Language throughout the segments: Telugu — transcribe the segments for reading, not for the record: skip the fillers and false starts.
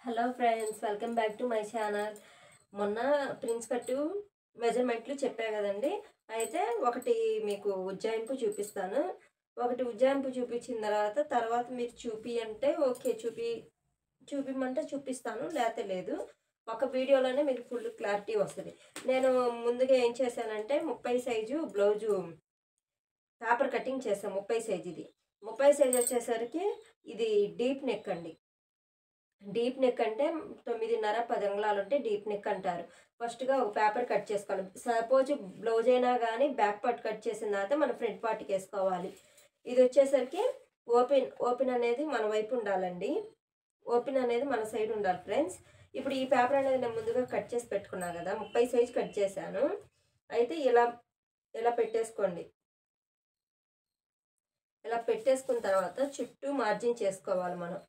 Hello friends, welcome back to my channel. మొన్న ప్రిన్స్ కట్టు మెజర్మెంట్లు చెప్పా కదండి. అయితే ఒకటి మీకు ఉజ్జాయింపు చూపిస్తాను. ఒకటి ఉజ్జాయింపు చూపించిన తర్వాత మీరు చూపి అంటే ఓకే, చూపిమంటే చూపిస్తాను, లేకపోతే లేదు. ఒక వీడియోలోనే మీకు ఫుల్ క్లారిటీ వస్తుంది. నేను ముందుగా ఏం చేశానంటే 30 సైజు బ్లౌజు పేపర్ కటింగ్ చేశాను. 30 సైజు ఇది 30 సైజు వచ్చేసరికి ఇది డీప్ నెక్ అండి. డీప్ నెక్ అంటే 9.5 10 అంగుళాలు ఉంటే డీప్ నెక్ అంటారు. ఫస్ట్గా ఒక పేపర్ కట్ చేసుకోవాలి. సపోజ్ బ్లౌజ్ అయినా కానీ బ్యాక్ పార్ట్ కట్ చేసిన తర్వాత మనం ఫ్రంట్ పార్ట్కి వేసుకోవాలి. ఇది వచ్చేసరికి ఓపెన్ అనేది మన వైపు ఉండాలండి. ఓపెన్ అనేది మన సైడ్ ఉండాలి ఫ్రెండ్స్. ఇప్పుడు ఈ పేపర్ అనేది నేను ముందుగా కట్ చేసి పెట్టుకున్నాను కదా, 30 సైజు కట్ చేశాను. అయితే ఇలా పెట్టేసుకోండి. ఇలా పెట్టేసుకున్న తర్వాత చుట్టూ మార్జిన్ చేసుకోవాలి మనం.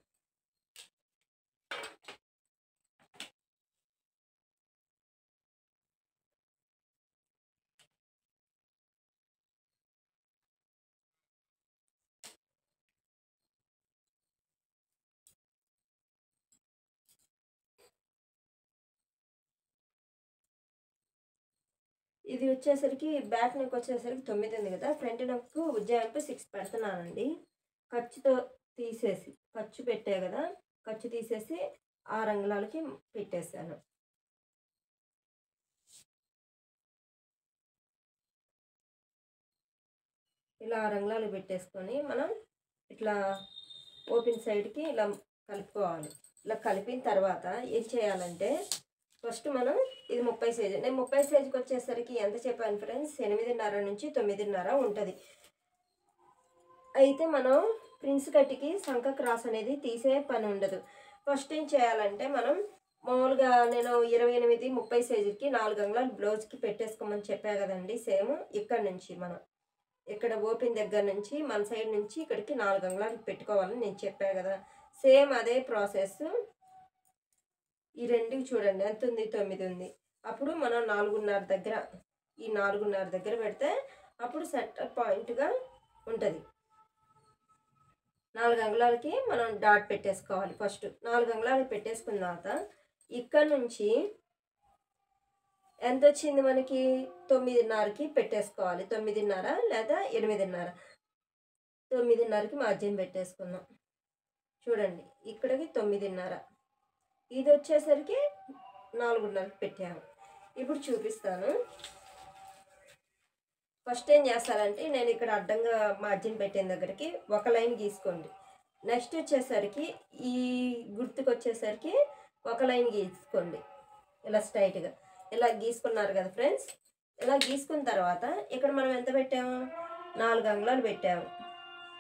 ఇది వచ్చేసరికి బ్యాక్ నెక్ వచ్చేసరికి 9 ఉంది కదా, ఫ్రంట్ నెక్ ఉజ్జాయింపు 6 పెడుతున్నానండి. ఖర్చుతో తీసేసి ఖర్చు పెట్టే కదా, ఖర్చు తీసేసి 6 అంగుళాలకి పెట్టేశాను. ఇలా 6 అంగుళాలు పెట్టేసుకొని మనం ఇట్లా ఓపెన్ సైడ్కి ఇలా కలుపుకోవాలి. ఇలా కలిపిన తర్వాత ఏం చేయాలంటే ఫస్ట్ మనం ఇది 30 సైజు, నేను 30 సైజుకి వచ్చేసరికి ఎంత చెప్పాను ఫ్రెండ్స్, 8.5 నుంచి 9.5 ఉంటుంది. అయితే మనం ప్రిన్స్ కట్టికి సంక క్రాస్ అనేది తీసే పని ఉండదు. ఫస్ట్ ఏం చేయాలంటే మనం మామూలుగా నేను 28 30 సైజుకి 4 అంగుళాలు బ్లౌజ్కి పెట్టేసుకోమని చెప్పా కదండి. సేమ్ ఇక్కడ నుంచి మనం ఇక్కడ ఓపెన్ దగ్గర నుంచి మన సైడ్ నుంచి ఇక్కడికి 4 అంగుళాలు పెట్టుకోవాలని నేను చెప్పా కదా. సేమ్ అదే ప్రాసెస్. ఈ రెండుకి చూడండి ఎంత ఉంది, 9 ఉంది. అప్పుడు మనం 4.5 దగ్గర, ఈ 4.5 దగ్గర పెడితే అప్పుడు సెంటర్ పాయింట్గా ఉంటుంది. 4 అంగుళాలకి మనం డాట్ పెట్టేసుకోవాలి. ఫస్ట్ 4 అంగుళాలు పెట్టేసుకున్న తర్వాత ఇక్కడ నుంచి ఎంత వచ్చింది మనకి, 9.5కి పెట్టేసుకోవాలి. 9.5 లేదా 8.5, 9.5కి మార్జిన్ పెట్టేసుకున్నాం. చూడండి ఇక్కడికి 9.5, ఇది వచ్చేసరికి 4.5కి పెట్టాము. ఇప్పుడు చూపిస్తాను. ఫస్ట్ ఏం చేస్తారంటే నేను ఇక్కడ అడ్డంగా మార్జిన్ పెట్టిన దగ్గరికి ఒక లైన్ గీసుకోండి. నెక్స్ట్ వచ్చేసరికి ఈ గుర్తుకు వచ్చేసరికి ఒక లైన్ గీసుకోండి. ఇలా స్ట్రైట్గా ఇలా గీసుకున్నారు కదా ఫ్రెండ్స్. ఇలా గీసుకున్న తర్వాత ఇక్కడ మనం ఎంత పెట్టాము, 4 అంగుళాలు పెట్టాము.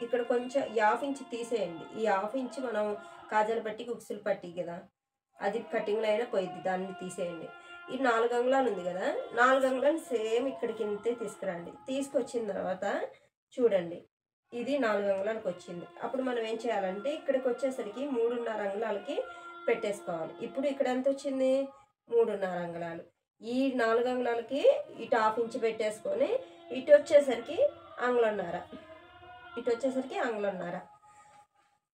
ఇక్కడ కొంచెం 1/2 ఇంచ్ తీసేయండి. ఈ 1/2 ఇంచ్ మనం కాజాల పట్టికి ఉక్సులు పట్టి కదా, అది కటింగ్లో అయినా పోయిద్ది, దాన్ని తీసేయండి. ఈ 4 అంగుళాలు ఉంది కదా, 4 అంగుళాలు సేమ్ ఇక్కడికి ఇంతే తీసుకురండి. తీసుకొచ్చిన తర్వాత చూడండి ఇది 4 అంగుళాలకు వచ్చింది. అప్పుడు మనం ఏం చేయాలంటే ఇక్కడికి వచ్చేసరికి 3.5 అంగుళాలకి పెట్టేసుకోవాలి. ఇప్పుడు ఇక్కడ ఎంత వచ్చింది, 3.5 అంగుళాలు. ఈ 4 అంగుళాలకి ఇటు 1/2 ఇంచ్ పెట్టేసుకొని ఇటు వచ్చేసరికి అంగుళన్నర, ఇటు వచ్చేసరికి అంగుళన్నర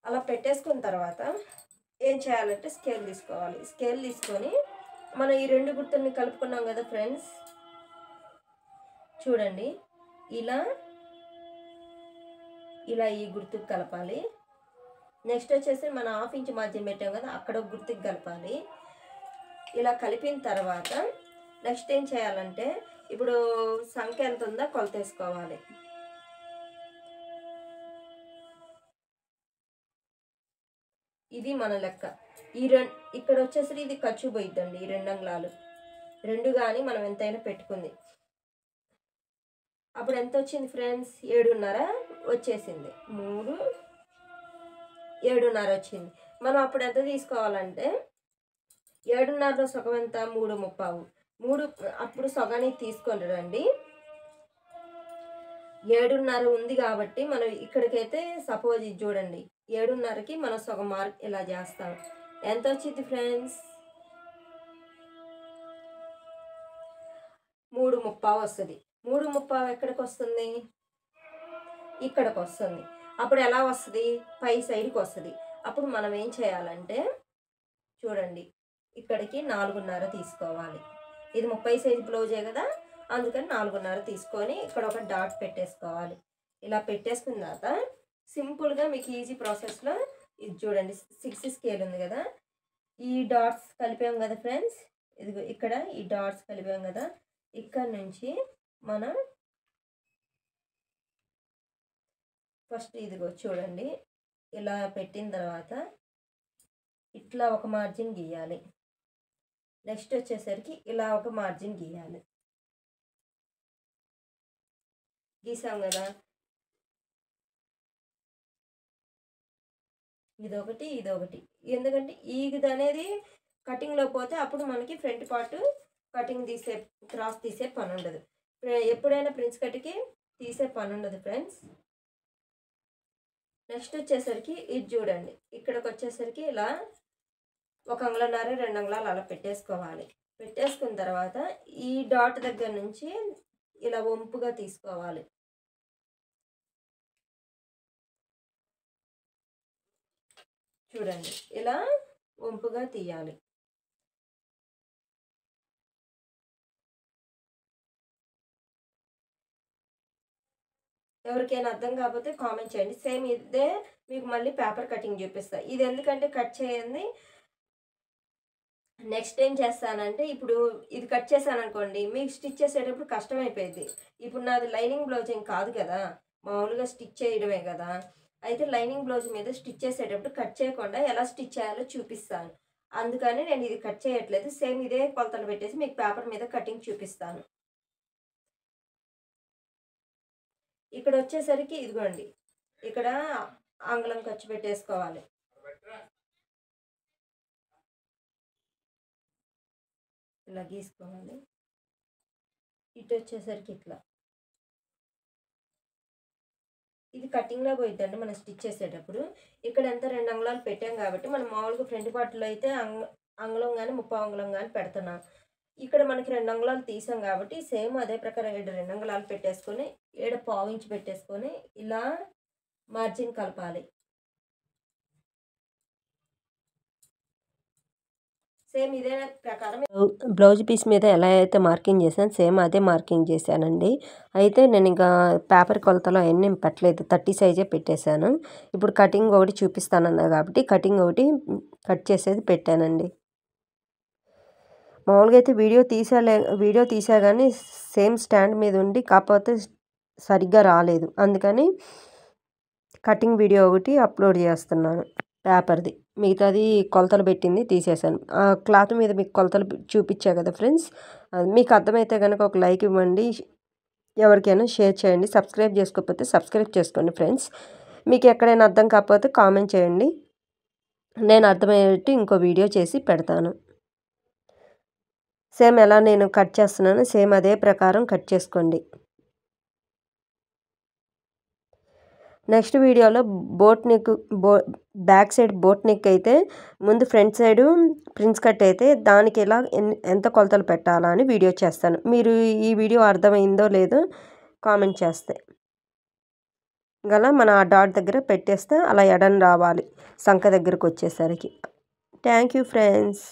అలా పెట్టేసుకున్న తర్వాత ఏం చేయాలంటే స్కేల్ తీసుకోవాలి. స్కేల్ తీసుకొని మనం ఈ రెండు గుర్తుల్ని కలుపుకున్నాం కదా ఫ్రెండ్స్, చూడండి ఇలా ఈ గుర్తుకు కలపాలి. నెక్స్ట్ వచ్చేసి మనం 1/2 ఇంచ్ మార్జిన్ పెట్టాం కదా, అక్కడ ఒక గుర్తుకు కలపాలి. ఇలా కలిపిన తర్వాత నెక్స్ట్ ఏం చేయాలంటే ఇప్పుడు సంఖ్య ఎంత ఉందో కొలతేసుకోవాలి. ఇది మన లెక్క. ఇక్కడ వచ్చేసరికి ఇది ఖర్చు పోయిద్దండి. ఈ 2 అంగుళాలు 2 కానీ మనం ఎంతైనా పెట్టుకుంది. అప్పుడు ఎంత వచ్చింది ఫ్రెండ్స్, 7.5 వచ్చేసింది. 3 7.5 వచ్చింది. మనం అప్పుడు ఎంత తీసుకోవాలంటే 7.5లో సగం ఎంత, 3.5. అప్పుడు సగానికి తీసుకొని రండి. 7.5 ఉంది కాబట్టి మనం ఇక్కడికైతే సపోజ్ ఇది చూడండి, 7.5కి మనం సగం మార్క్ ఇలా చేస్తాం. ఎంత వచ్చింది ఫ్రెండ్స్, 3.5 వస్తుంది. 3.5 ఎక్కడికి వస్తుంది, ఇక్కడికి వస్తుంది. అప్పుడు ఎలా వస్తుంది, పై సైడ్కి వస్తుంది. అప్పుడు మనం ఏం చేయాలంటే చూడండి ఇక్కడికి 4.5 తీసుకోవాలి. ఇది 30 సైజ్ బ్లౌజే కదా, అందుకని 4.5 తీసుకొని ఇక్కడ ఒక డాట్ పెట్టేసుకోవాలి. ఇలా పెట్టేసుకున్న తర్వాత సింపుల్గా మీకు ఈజీ ప్రాసెస్లో ఇది చూడండి 6 స్కేల్ ఉంది కదా, ఈ డాట్స్ కలిపాం కదా ఫ్రెండ్స్, ఇదిగో ఇక్కడ ఈ డాట్స్ కలిపాం కదా, ఇక్కడ నుంచి మనం ఫస్ట్ ఇదిగో చూడండి ఇలా పెట్టిన తర్వాత ఇట్లా ఒక మార్జిన్ గీయాలి. నెక్స్ట్ వచ్చేసరికి ఇలా ఒక మార్జిన్ గీయాలి. గీసాం కదా, ఇదొకటి ఇదొకటి. ఎందుకంటే ఇది అనేది కటింగ్లో పోతే అప్పుడు మనకి ఫ్రంట్ పార్ట్ కటింగ్ తీసే క్రాస్ తీసే పని ఉండదు. ఎప్పుడైనా ప్రిన్స్ కట్కి తీసే పని ఉండదు ఫ్రెండ్స్. నెక్స్ట్ వచ్చేసరికి ఇది చూడండి, ఇక్కడికి వచ్చేసరికి ఇలా 1 అంగుళంన్నర 2 అంగుళాలు అలా పెట్టేసుకోవాలి. పెట్టేసుకున్న తర్వాత ఈ డాట్ దగ్గర నుంచి ఇలా వంపుగా తీసుకోవాలి. చూడండి ఇలా వంపుగా తీయాలి. ఎవరికైనా అర్థం కాకపోతే కామెంట్ చేయండి. సేమ్ ఇదే మీకు మళ్ళీ పేపర్ కటింగ్ చూపిస్తా. ఇది ఎందుకంటే కట్ చేయండి, నెక్స్ట్ ఏం చేస్తానంటే ఇప్పుడు ఇది కట్ చేశాను అనుకోండి, మీకు స్టిచ్ చేసేటప్పుడు కష్టమైపోయింది. ఇప్పుడు నాది లైనింగ్ బ్లౌజ్ ఏం కాదు కదా, మామూలుగా స్టిచ్ చేయడమే కదా. అయితే లైనింగ్ బ్లౌజ్ మీద స్టిచ్ చేసేటప్పుడు కట్ చేయకుండా ఎలా స్టిచ్ చేయాలో చూపిస్తాను. అందుకని నేను ఇది కట్ చేయట్లేదు, సేమ్ ఇదే కొలతలు పెట్టేసి మీకు పేపర్ మీద కటింగ్ చూపిస్తాను. ఇక్కడ వచ్చేసరికి ఇదిగోండి, ఇక్కడ అంగుళం ఖర్చు పెట్టేసుకోవాలి. ఇలా గీసుకోవాలి. ఇటు వచ్చేసరికి ఇట్లా, ఇది కటింగ్లో పోయిద్దండి మనం స్టిచ్ చేసేటప్పుడు. ఇక్కడ ఎంత 2 అంగుళాలు పెట్టాం కాబట్టి మనం మామూలుగా ఫ్రంట్ పార్ట్లో అయితే అంగుళం కానీ 3/4 అంగుళం కానీ పెడుతున్నాం. ఇక్కడ మనకి 2 అంగుళాలు తీసాం కాబట్టి సేమ్ అదే ప్రకారం 2 అంగుళాలు పెట్టేసుకొని 1/4 ఇంచ్ పెట్టేసుకొని ఇలా మార్జిన్ కలపాలి. సేమ్ ఇదే ప్రకారం బ్లౌజ్ పీస్ మీద ఎలా అయితే మార్కింగ్ చేశాను సేమ్ అదే మార్కింగ్ చేశానండి. అయితే నేను ఇంకా పేపర్ కొలతలో అవన్నీ పెట్టలేదు, 30 సైజే పెట్టేశాను. ఇప్పుడు కటింగ్ ఒకటి చూపిస్తానన్నా కాబట్టి కటింగ్ ఒకటి కట్ చేసేది పెట్టానండి. మామూలుగా అయితే వీడియో తీసా కానీ సేమ్ స్టాండ్ మీద ఉండి కాకపోతే సరిగ్గా రాలేదు, అందుకని కటింగ్ వీడియో ఒకటి అప్లోడ్ చేస్తున్నాను పేపర్ది. మిగతాది కొలతలు పెట్టింది తీసేసాను. ఆ క్లాత్ మీద మీకు కొలతలు చూపించా కదా ఫ్రెండ్స్, మీకు అర్థమైతే కనుక ఒక లైక్ ఇవ్వండి, ఎవరికైనా షేర్ చేయండి. సబ్స్క్రైబ్ చేసుకోకపోతే సబ్స్క్రైబ్ చేసుకోండి ఫ్రెండ్స్. మీకు ఎక్కడైనా అర్థం కాకపోతే కామెంట్ చేయండి, నేను అర్థమయ్యేట్టు ఇంకో వీడియో చేసి పెడతాను. సేమ్ ఎలా నేను కట్ చేస్తున్నాను సేమ్ అదే ప్రకారం కట్ చేసుకోండి. నెక్స్ట్ వీడియోలో బ్యాక్ సైడ్ బోట్ నెక్ అయితే ముందు ఫ్రంట్ సైడు ప్రిన్స్ కట్ అయితే దానికి ఎలా ఎంత కొలతలు పెట్టాలా అని వీడియో చేస్తాను. మీరు ఈ వీడియో అర్థమైందో లేదో కామెంట్ చేస్తే గల మన ఆ డాట్ దగ్గర పెట్టేస్తే అలా ఎడన్ రావాలి సంఖ దగ్గరకు వచ్చేసరికి. Thank you friends.